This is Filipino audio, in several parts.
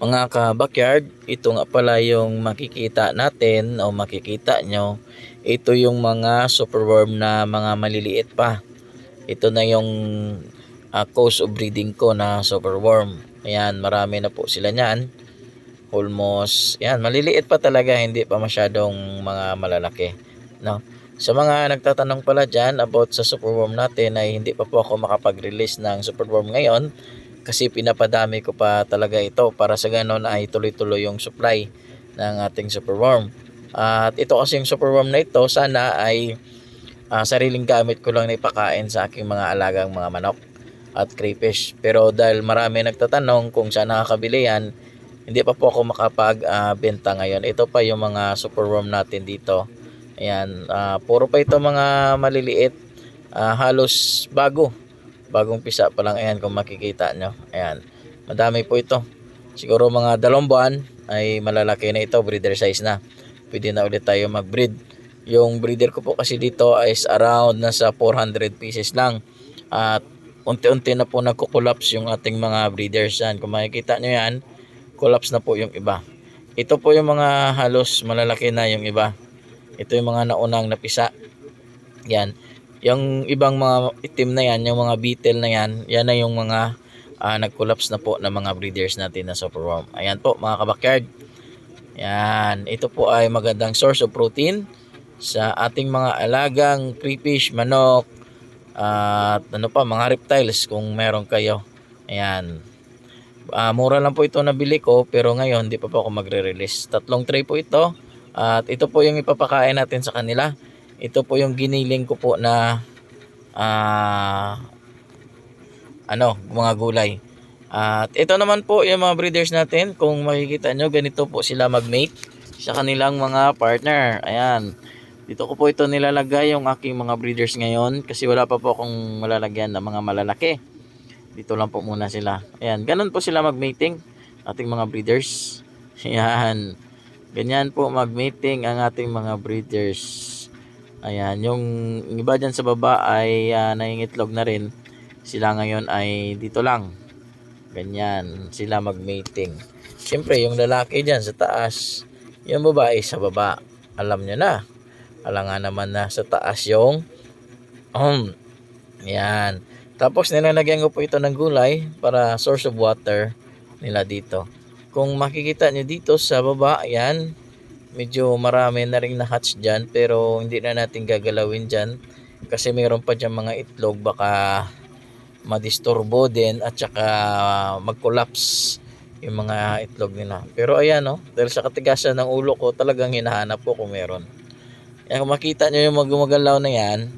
Mga ka-backyard, ito nga pala yung makikita natin o makikita nyo. Ito yung mga superworm na mga maliliit pa. Ito na yung cause of breeding ko na superworm. Ayan, marami na po sila niyan. Almost, yan, maliliit pa talaga, hindi pa masyadong mga malalaki. No? Sa mga nagtatanong pala dyan about sa superworm natin ay hindi pa po ako makapag-release ng superworm ngayon kasi pinapadami ko pa talaga ito para sa ganon ay tuloy-tuloy yung supply ng ating superworm. At ito kasi yung superworm na ito sana ay sariling gamit ko lang na ipakain sa aking mga alagang mga manok at crayfish. Pero dahil marami nagtatanong kung saan nakakabili yan, hindi pa po ako makapag benta ngayon. Ito pa yung mga superworm natin dito. Ayan, puro pa ito mga maliliit, halos bagong pisa pa lang. Ayan, kung makikita nyo, ayan, madami po ito. Siguro mga 2 buwan ay malalaki na ito, breeder size na, pwede na ulit tayo mag breed. Yung breeder ko po kasi dito is around nasa 400 pieces lang at unti-unti na po nagko-collapse yung ating mga breeders. Yan, kung makikita nyo yan, collapse na po yung iba. Ito po yung mga halos malalaki na yung iba. Ito yung mga naunang napisa. Yan. Yung ibang mga itim na yan, yung mga beetle na yan, yan na yung mga nag-collapse na po ng mga breeders natin na superworm. Ayan po mga kabakyard. Yan. Ito po ay magandang source of protein sa ating mga alagang crayfish, manok, at ano pa, mga reptiles kung meron kayo. Ayan. Mura lang po ito nabili ko pero ngayon hindi pa po ako magre-release. 3 tray po ito. At ito po yung ipapakain natin sa kanila. Ito po yung giniling ko po na mga gulay. At ito naman po yung mga breeders natin. Kung makikita nyo, ganito po sila mag-mate sa kanilang mga partner. Ayan. Dito ko po ito nilalagay yung aking mga breeders ngayon kasi wala pa po akong malalagyan ng mga malalaki. Dito lang po muna sila. Ayan, ganun po sila mag-mating ating mga breeders. Ayan. Ganyan po mag-mating ang ating mga breeders. Ayan, yung iba dyan sa baba ay nangingitlog na rin. Sila ngayon ay dito lang. Ganyan, sila mag-mating. Siyempre, yung lalaki dyan sa taas, yung babae sa baba. Alam nyo na. Alam nga naman na sa taas yung yan. Tapos nilalagyan ko po ito ng gulay para source of water nila dito. Kung makikita nyo dito sa baba, yan, medyo marami na rin na-hatch dyan pero hindi na natin gagalawin dyan kasi mayroon pa dyan mga itlog, baka madisturbo din at saka mag-collapse yung mga itlog nila. Pero ayan, no, dahil sa katigasan ng ulo ko, talagang hinahanap ko kung meron. Yan, kung makita nyo yung magumagalaw na yan,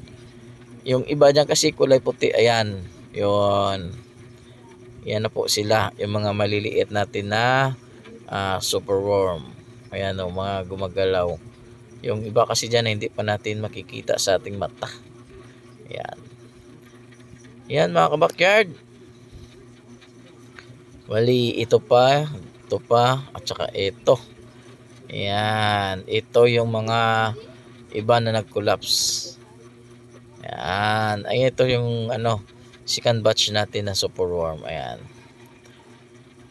yung iba dyan kasi kulay puti, ayan, yun, yan na po sila, yung mga maliliit natin na superworm. Ayan o, mga gumagalaw. Yung iba kasi dyan hindi pa natin makikita sa ating mata. Ayan. Yan mga kabakyard. Wali, ito pa, at saka ito. Ayan, ito yung mga iba na nag-collapse. Ayan, ay ito yung second batch natin na superworm. Ayan.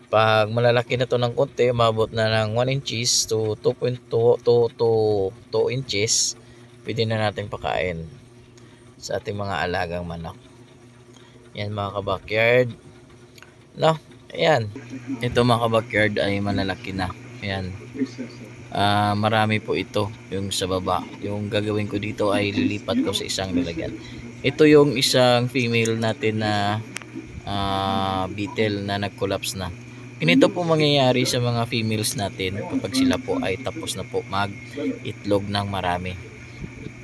Pag malalaki na to ng konti, mabot na ng 1 inches to 2.2 to 2 inches, pwede na natin pakain sa ating mga alagang manok. Yan mga kabakyard. No, ayan. Ito mga kabakyard ay malalaki na. Ayan. Marami po ito yung sa baba. Yung gagawin ko dito ay lilipat ko sa isang lalagyan. Ito yung isang female natin na beetle na nag-collapse na. Ganito po mangyayari sa mga females natin kapag sila po ay tapos na po mag-itlog ng marami.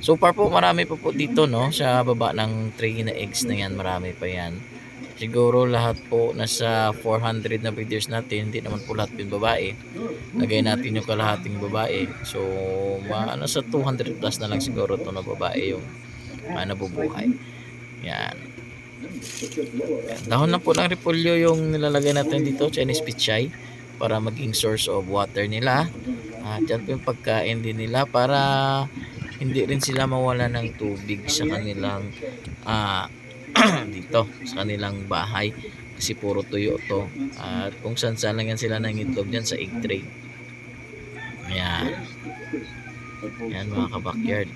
So far po marami po dito, no, sa baba ng tray na eggs na yan, marami pa yan. Siguro lahat po nasa 400 na breeders natin, hindi naman po lahat yung babae. Lagay natin yung kalahating babae. So nasa 200 plus na lang siguro to na babae yung nabubuhay. Yan. Dahon na po ng repolyo yung nilalagay natin dito, Chinese pichay, para maging source of water nila. Diyan po yung pagkain din nila para hindi rin sila mawala ng tubig sa kanilang dito sa kanilang bahay. kasi puro tuyo to. At kung saan saan lang yan sila ng itlog dyan sa egg tray. Ayan. Ayan mga ka-backyard.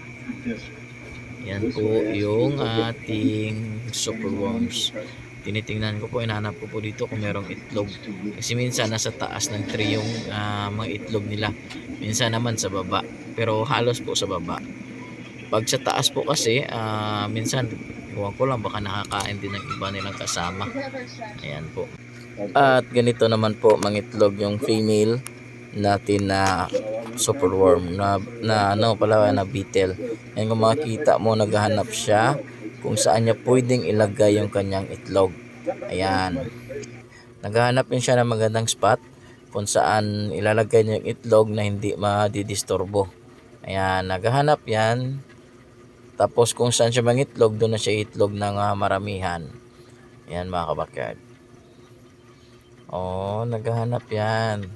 Yan po yung ating superworms. Tinitingnan ko po, hinahanap ko po dito kung merong itlog. Kasi minsan nasa taas ng tray yung mga itlog nila. Minsan naman sa baba. Pero halos po sa baba. Pag sa taas po kasi, minsan, huwag ko lang, baka nakakain din ng iba nilang kasama. Ayan po. At ganito naman po, mangitlog yung female natin na superworm na beetle. Yan, kung makikita mo, naghahanap siya kung saan niya pwedeng ilagay yung kanyang itlog. Ayan, naghahanap din siya ng magandang spot kung saan ilalagay niya yung itlog na hindi madidisturbo. Ayan, naghahanap yan. Tapos kung saan siya mangitlog, doon na siya itlog ng maramihan. Ayan mga ka-backyard. Oh, naghahanap yan.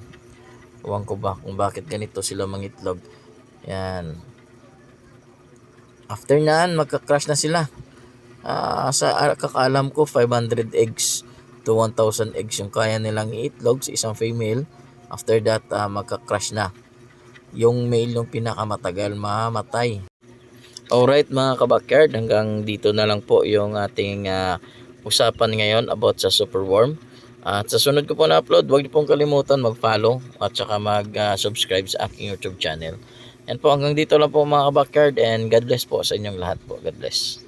Huwag ko ba kung bakit ganito sila mangitlog. Yan. After nyan, magka-crash na sila. Sa kakaalam ko, 500 eggs to 1,000 eggs yung kaya nilang iitlog sa isang female. After that, magka-crash na. Yung male yung pinakamatagal mamatay. Alright mga ka-backyard, hanggang dito na lang po yung ating usapan ngayon about sa superworm. At sa sunod ko po na upload, huwag niyo pong kalimutan mag-follow at saka mag-subscribe sa aking YouTube channel. Yan po, hanggang dito lang po mga ka-backyard, and God bless po sa inyong lahat po. God bless.